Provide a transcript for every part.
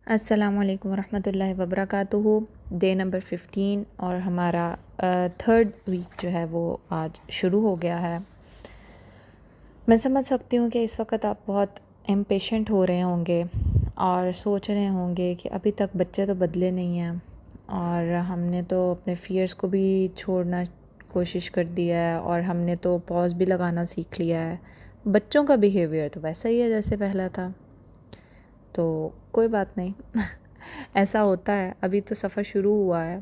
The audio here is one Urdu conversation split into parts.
السلام علیکم ورحمۃ اللہ وبرکاتہ۔ ڈے نمبر 15 اور ہمارا تھرڈ ویک جو ہے وہ آج شروع ہو گیا ہے۔ میں سمجھ سکتی ہوں کہ اس وقت آپ بہت امپیشنٹ ہو رہے ہوں گے اور سوچ رہے ہوں گے کہ ابھی تک بچے تو بدلے نہیں ہیں اور ہم نے تو اپنے فیئرس کو بھی چھوڑنا کوشش کر دیا ہے اور ہم نے تو پاز بھی لگانا سیکھ لیا ہے۔ بچوں کا بیہیویئر تو ویسا ہی ہے جیسے پہلا تھا، تو کوئی بات نہیں ایسا ہوتا ہے۔ ابھی تو سفر شروع ہوا ہے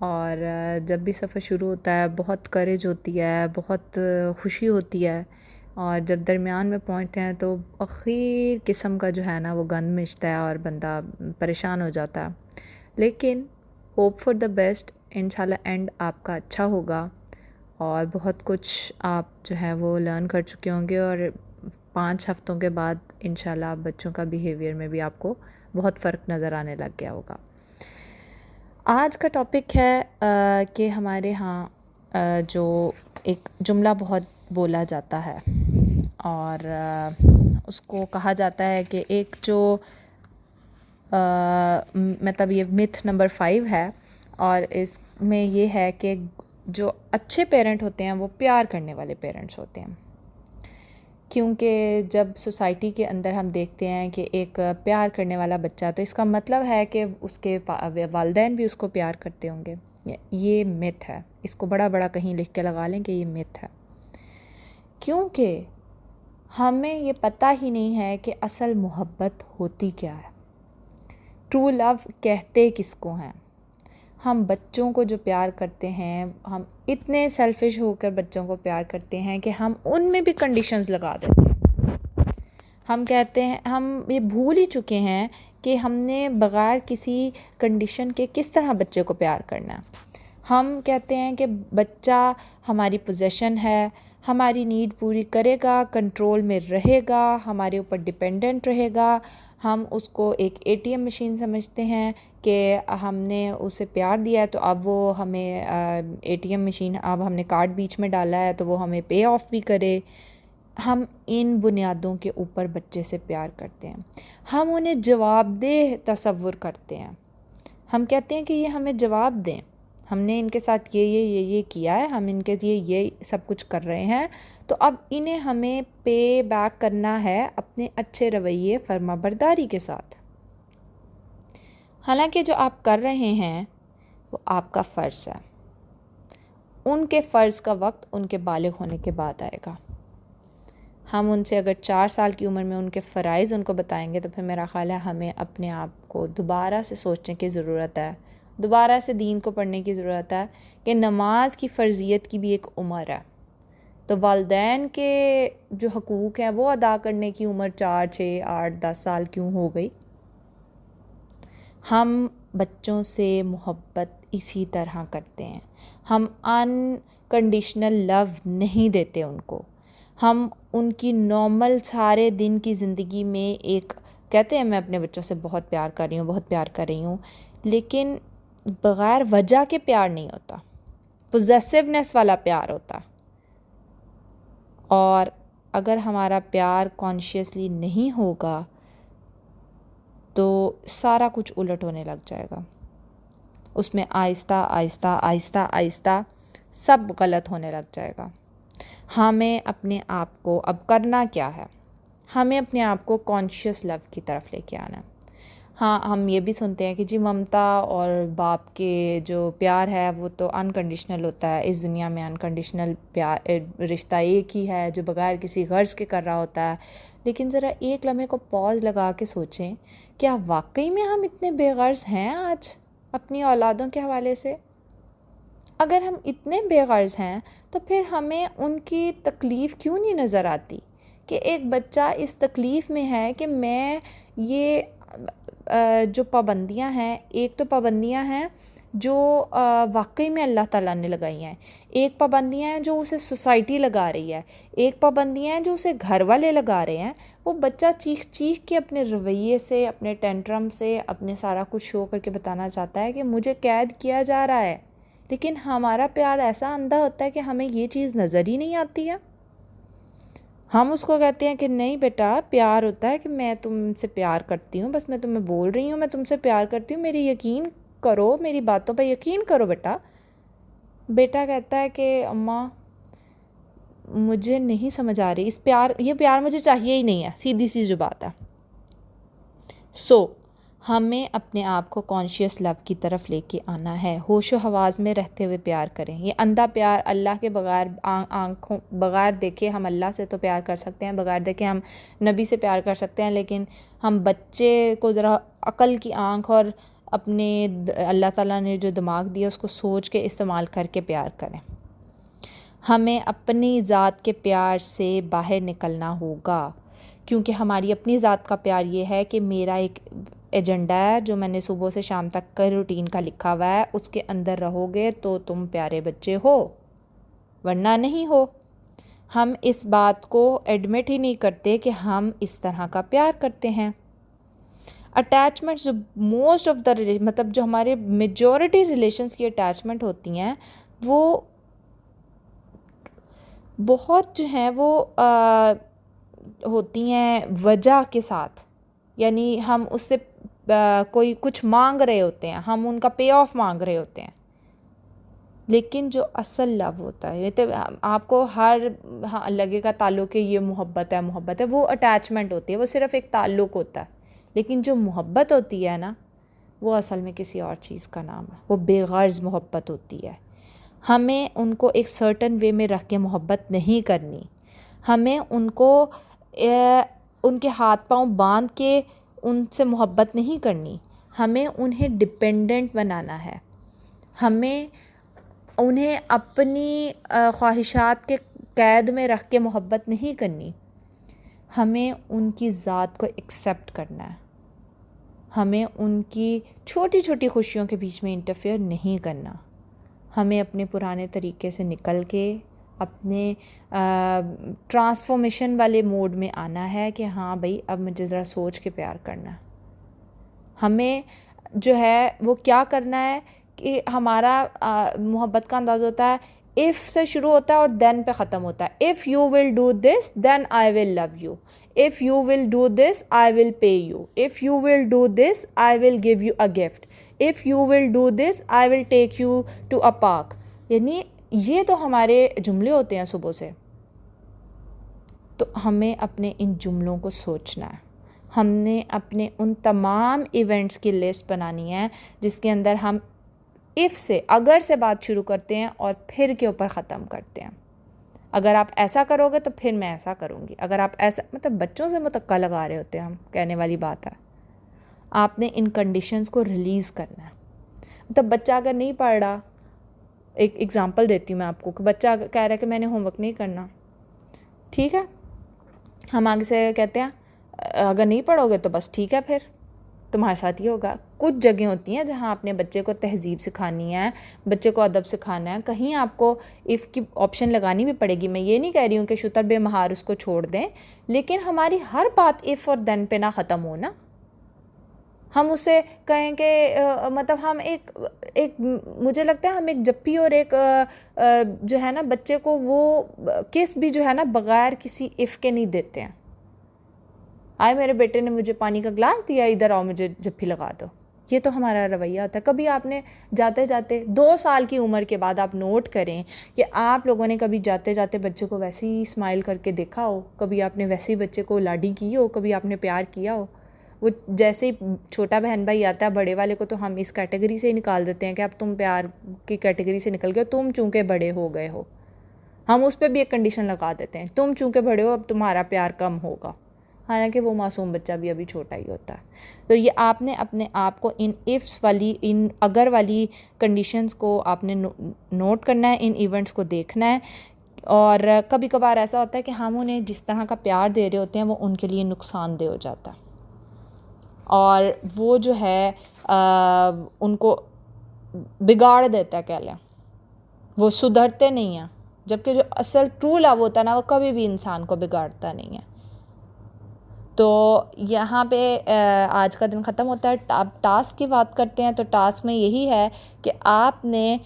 اور جب بھی سفر شروع ہوتا ہے بہت کریج ہوتی ہے، بہت خوشی ہوتی ہے، اور جب درمیان میں پہنچتے ہیں تو اخیر قسم کا جو ہے نا وہ گند مچتا ہے اور بندہ پریشان ہو جاتا ہے۔ لیکن ہوپ فار دا بیسٹ، انشاءاللہ اینڈ آپ کا اچھا ہوگا اور بہت کچھ آپ جو ہے وہ لرن کر چکے ہوں گے، اور 5 ہفتوں کے بعد انشاءاللہ آپ بچوں کا بیہیویئر میں بھی آپ کو بہت فرق نظر آنے لگ گیا ہوگا۔ آج کا ٹاپک ہے کہ ہمارے ہاں جو ایک جملہ بہت بولا جاتا ہے اور اس کو کہا جاتا ہے کہ ایک جو مطلب یہ متھ نمبر 5 ہے، اور اس میں یہ ہے کہ جو اچھے پیرنٹ ہوتے ہیں وہ پیار کرنے والے پیرنٹس ہوتے ہیں، کیونکہ جب سوسائٹی کے اندر ہم دیکھتے ہیں کہ ایک پیار کرنے والا بچہ، تو اس کا مطلب ہے کہ اس کے والدین بھی اس کو پیار کرتے ہوں گے۔ یہ متھ ہے، اس کو بڑا بڑا کہیں لکھ کے لگا لیں کہ یہ متھ ہے، کیونکہ ہمیں یہ پتہ ہی نہیں ہے کہ اصل محبت ہوتی کیا ہے، ٹرو لو کہتے کس کو ہیں۔ ہم بچوں کو جو پیار کرتے ہیں، ہم اتنے سیلفش ہو کر بچوں کو پیار کرتے ہیں کہ ہم ان میں بھی کنڈیشنز لگا دیتے ہیں۔ ہم کہتے ہیں، ہم یہ بھول ہی چکے ہیں کہ ہم نے بغیر کسی کنڈیشن کے کس طرح بچے کو پیار کرنا ہے۔ ہم کہتے ہیں کہ بچہ ہماری پوزیشن ہے، ہماری نیڈ پوری کرے گا، کنٹرول میں رہے گا، ہمارے اوپر ڈیپینڈنٹ رہے گا۔ ہم اس کو ایک ATM مشین سمجھتے ہیں کہ ہم نے اسے پیار دیا ہے تو اب وہ ہمیں ATM مشین، اب ہم نے کارڈ بیچ میں ڈالا ہے تو وہ ہمیں پے آف بھی کرے۔ ہم ان بنیادوں کے اوپر بچے سے پیار کرتے ہیں۔ ہم انہیں جواب دہ تصور کرتے ہیں، ہم کہتے ہیں کہ یہ ہمیں جواب دیں، ہم نے ان کے ساتھ یہ کیا ہے، ہم ان کے لیے یہ سب کچھ کر رہے ہیں، تو اب انہیں ہمیں پے بیک کرنا ہے اپنے اچھے رویے فرما برداری کے ساتھ۔ حالانکہ جو آپ کر رہے ہیں وہ آپ کا فرض ہے، ان کے فرض کا وقت ان کے بالغ ہونے کے بعد آئے گا۔ ہم ان سے اگر 4 سال کی عمر میں ان کے فرائض ان کو بتائیں گے تو پھر میرا خیال ہے ہمیں اپنے آپ کو دوبارہ سے سوچنے کی ضرورت ہے، دوبارہ سے دین کو پڑھنے کی ضرورت ہے کہ نماز کی فرضیت کی بھی ایک عمر ہے، تو والدین کے جو حقوق ہیں وہ ادا کرنے کی عمر 4 6 8 10 سال کیوں ہو گئی؟ ہم بچوں سے محبت اسی طرح کرتے ہیں، ہم انکنڈیشنل لو نہیں دیتے ان کو، ہم ان کی نارمل سارے دن کی زندگی میں ایک کہتے ہیں میں اپنے بچوں سے بہت پیار کر رہی ہوں، بہت پیار کر رہی ہوں، لیکن بغیر وجہ کے پیار نہیں ہوتا، پوزیسیونیس والا پیار ہوتا، اور اگر ہمارا پیار کانشیسلی نہیں ہوگا تو سارا کچھ الٹ ہونے لگ جائے گا، اس میں آہستہ آہستہ آہستہ آہستہ سب غلط ہونے لگ جائے گا۔ ہمیں اپنے آپ کو اب کرنا کیا ہے؟ ہمیں اپنے آپ کو کانشیس لو کی طرف لے کے آنا ہے۔ ہاں، ہم یہ بھی سنتے ہیں کہ جی ممتا اور باپ کے جو پیار ہے وہ تو انکنڈیشنل ہوتا ہے، اس دنیا میں انکنڈیشنل پیار رشتہ ایک ہی ہے جو بغیر کسی غرض کے کر رہا ہوتا ہے، لیکن ذرا ایک لمحے کو پاز لگا کے سوچیں، کیا واقعی میں ہم اتنے بے غرض ہیں آج اپنی اولادوں کے حوالے سے؟ اگر ہم اتنے بے غرض ہیں تو پھر ہمیں ان کی تکلیف کیوں نہیں نظر آتی کہ ایک بچہ اس تکلیف میں ہے کہ میں یہ جو پابندیاں ہیں، ایک تو پابندیاں ہیں جو واقعی میں اللہ تعالیٰ نے لگائی ہیں، ایک پابندیاں ہیں جو اسے سوسائٹی لگا رہی ہے، ایک پابندیاں ہیں جو اسے گھر والے لگا رہے ہیں۔ وہ بچہ چیخ چیخ کے اپنے رویے سے، اپنے ٹینٹرم سے، اپنے سارا کچھ شو کر کے بتانا چاہتا ہے کہ مجھے قید کیا جا رہا ہے، لیکن ہمارا پیار ایسا اندھا ہوتا ہے کہ ہمیں یہ چیز نظر ہی نہیں آتی ہے۔ ہم اس کو کہتے ہیں کہ نہیں بیٹا، پیار ہوتا ہے کہ میں تم سے پیار کرتی ہوں، بس میں تمہیں بول رہی ہوں میں تم سے پیار کرتی ہوں، میری یقین کرو، میری باتوں پہ یقین کرو بیٹا۔ بیٹا کہتا ہے کہ اماں مجھے نہیں سمجھ آ رہی، یہ پیار مجھے چاہیے ہی نہیں ہے، سیدھی سی جو بات ہے۔ ہمیں اپنے آپ کو کانشیس لو کی طرف لے کے آنا ہے، ہوش و حواس میں رہتے ہوئے پیار کریں۔ یہ اندھا پیار اللہ کے بغیر، آنکھوں بغیر دیکھے ہم اللہ سے تو پیار کر سکتے ہیں، بغیر دیکھے ہم نبی سے پیار کر سکتے ہیں، لیکن ہم بچے کو ذرا عقل کی آنکھ اور اپنے اللہ تعالیٰ نے جو دماغ دیا اس کو سوچ کے استعمال کر کے پیار کریں۔ ہمیں اپنی ذات کے پیار سے باہر نکلنا ہوگا، کیونکہ ہماری اپنی ذات کا پیار یہ ہے کہ میرا ایک ایجنڈا ہے جو میں نے صبح سے شام تک کا روٹین کا لکھا ہوا ہے، اس کے اندر رہو گے تو تم پیارے بچے ہو، ورنہ نہیں ہو۔ ہم اس بات کو ایڈمٹ ہی نہیں کرتے کہ ہم اس طرح کا پیار کرتے ہیں۔ اٹیچمنٹ جو موسٹ آف دا مطلب جو ہمارے میجورٹی ریلیشنس کی اٹیچمنٹ ہوتی ہیں وہ بہت جو ہیں وہ ہوتی ہیں وجہ کے ساتھ، یعنی ہم اس سے کوئی کچھ مانگ رہے ہوتے ہیں، ہم ان کا پے آف مانگ رہے ہوتے ہیں، لیکن جو اصل لو ہوتا ہے تو آپ کو ہر لگے گا تعلق کہ یہ محبت ہے، وہ اٹیچمنٹ ہوتی ہے، وہ صرف ایک تعلق ہوتا ہے، لیکن جو محبت ہوتی ہے نا وہ اصل میں کسی اور چیز کا نام ہے، وہ بے غرض محبت ہوتی ہے۔ ہمیں ان کو ایک سرٹن وے میں رکھ کے محبت نہیں کرنی، ہمیں ان کو ان کے ہاتھ پاؤں باندھ کے ان سے محبت نہیں کرنی، ہمیں انہیں ڈپینڈنٹ بنانا ہے، ہمیں انہیں اپنی خواہشات کے قید میں رکھ کے محبت نہیں کرنی، ہمیں ان کی ذات کو ایکسیپٹ کرنا ہے، ہمیں ان کی چھوٹی چھوٹی خوشیوں کے بیچ میں انٹرفیئر نہیں کرنا، ہمیں اپنے پرانے طریقے سے نکل کے اپنے ٹرانسفارمیشن والے موڈ میں آنا ہے کہ ہاں بھئی اب مجھے ذرا سوچ کے پیار کرنا ہے۔ ہمیں جو ہے وہ کیا کرنا ہے کہ ہمارا محبت کا انداز ہوتا ہے if سے شروع ہوتا ہے اور then پہ ختم ہوتا ہے۔ if you will do this then I will love you, if you will do this I will pay you, if you will do this I will give you a gift, if you will do this I will take you to a park۔ یعنی یہ تو ہمارے جملے ہوتے ہیں صبح سے، تو ہمیں اپنے ان جملوں کو سوچنا ہے، ہم نے اپنے ان تمام ایونٹس کی لسٹ بنانی ہے جس کے اندر ہم if سے، اگر سے بات شروع کرتے ہیں اور پھر کے اوپر ختم کرتے ہیں۔ اگر آپ ایسا کرو گے تو پھر میں ایسا کروں گی، اگر آپ ایسا، مطلب بچوں سے متوقع لگا رہے ہوتے ہیں ہم، کہنے والی بات ہے۔ آپ نے ان کنڈیشنز کو ریلیز کرنا ہے۔ مطلب بچہ اگر نہیں پڑھ رہا، ایک ایگزامپل دیتی ہوں میں آپ کو، کہ بچہ کہہ رہا ہے کہ میں نے ہوم ورک نہیں کرنا، ٹھیک ہے، ہم آگے سے کہتے ہیں اگر نہیں پڑھو گے تو بس ٹھیک ہے، پھر تمہارے ساتھ یہ ہوگا۔ کچھ جگہیں ہوتی ہیں جہاں اپنے بچے کو تہذیب سکھانی ہے، بچے کو ادب سکھانا ہے، کہیں آپ کو اف کی آپشن لگانی بھی پڑے گی۔ میں یہ نہیں کہہ رہی ہوں کہ شتر بے مہار اس کو چھوڑ دیں، لیکن ہماری ہر بات اف اور دین پہ نہ ختم ہو نا۔ ہم اسے کہیں کہ مطلب ہم ایک مجھے لگتا ہے ہم ایک جپی اور ایک جو ہے نا بچے کو وہ کس بھی جو ہے نا بغیر کسی اف کے نہیں دیتے ہیں۔ آئے میرے بیٹے نے مجھے پانی کا گلاس دیا، ادھر آؤ مجھے جپی لگا دو، یہ تو ہمارا رویہ ہوتا ہے۔ کبھی آپ نے جاتے جاتے 2 سال کی عمر کے بعد آپ نوٹ کریں کہ آپ لوگوں نے کبھی جاتے جاتے بچے کو ویسے ہی اسمائل کر کے دیکھا ہو، کبھی آپ نے ویسے ہی بچے کو لاڈی کی ہو، کبھی آپ نے پیار کیا ہو۔ وہ جیسے ہی چھوٹا بہن بھائی آتا ہے بڑے والے کو تو ہم اس کیٹیگری سے ہی نکال دیتے ہیں کہ اب تم پیار کی کیٹیگری سے نکل گئے، تم چونکہ بڑے ہو گئے ہو، ہم اس پہ بھی ایک کنڈیشن لگا دیتے ہیں، تم چونکہ بڑے ہو اب تمہارا پیار کم ہوگا، حالانکہ وہ معصوم بچہ بھی ابھی چھوٹا ہی ہوتا ہے۔ تو یہ آپ نے اپنے آپ کو ان ifs والی، ان اگر والی کنڈیشنز کو آپ نے نوٹ کرنا ہے، ان ایونٹس کو دیکھنا ہے۔ اور کبھی کبھار ایسا ہوتا ہے کہ ہم انہیں جس طرح کا پیار دے رہے ہوتے ہیں وہ ان کے لیے نقصان دہ ہو جاتا ہے، اور وہ جو ہے ان کو بگاڑ دیتا ہے، کہہ لیں وہ سدھرتے نہیں ہیں، جبکہ جو اصل ٹرو لو ہوتا ہے نا وہ کبھی بھی انسان کو بگاڑتا نہیں ہے۔ تو یہاں پہ آج کا دن ختم ہوتا ہے۔ اب ٹاسک کی بات کرتے ہیں، تو ٹاسک میں یہی ہے کہ آپ نے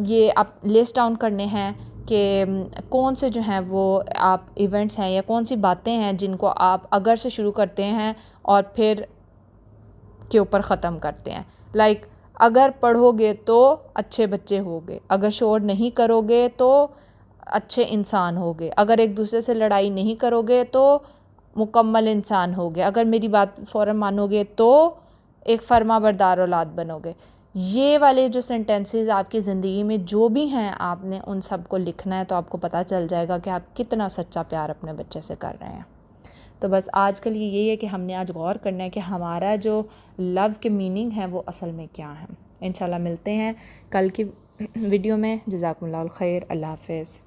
یہ آپ لسٹ ڈاؤن کرنے ہیں کہ کون سے جو ہیں وہ آپ ایونٹس ہیں یا کون سی باتیں ہیں جن کو آپ اگر سے شروع کرتے ہیں اور پھر کے اوپر ختم کرتے ہیں. لائک اگر پڑھو گے تو اچھے بچے ہوگے, اگر شور نہیں کرو گے تو اچھے انسان ہوگے, اگر ایک دوسرے سے لڑائی نہیں کرو گے تو مکمل انسان ہوگے, اگر میری بات فوراً مانو گے تو ایک فرما بردار اولاد بنو گے. یہ والے جو سینٹینسز آپ کی زندگی میں جو بھی ہیں آپ نے ان سب کو لکھنا ہے, تو آپ کو پتہ چل جائے گا کہ آپ کتنا سچا پیار اپنے بچے سے کر رہے ہیں. تو بس آج کے لیے یہی ہے کہ ہم نے آج غور کرنا ہے کہ ہمارا جو لو کے میننگ ہے وہ اصل میں کیا ہے. انشاءاللہ ملتے ہیں کل کی ویڈیو میں. جزاکم اللہ الخیر. اللہ حافظ.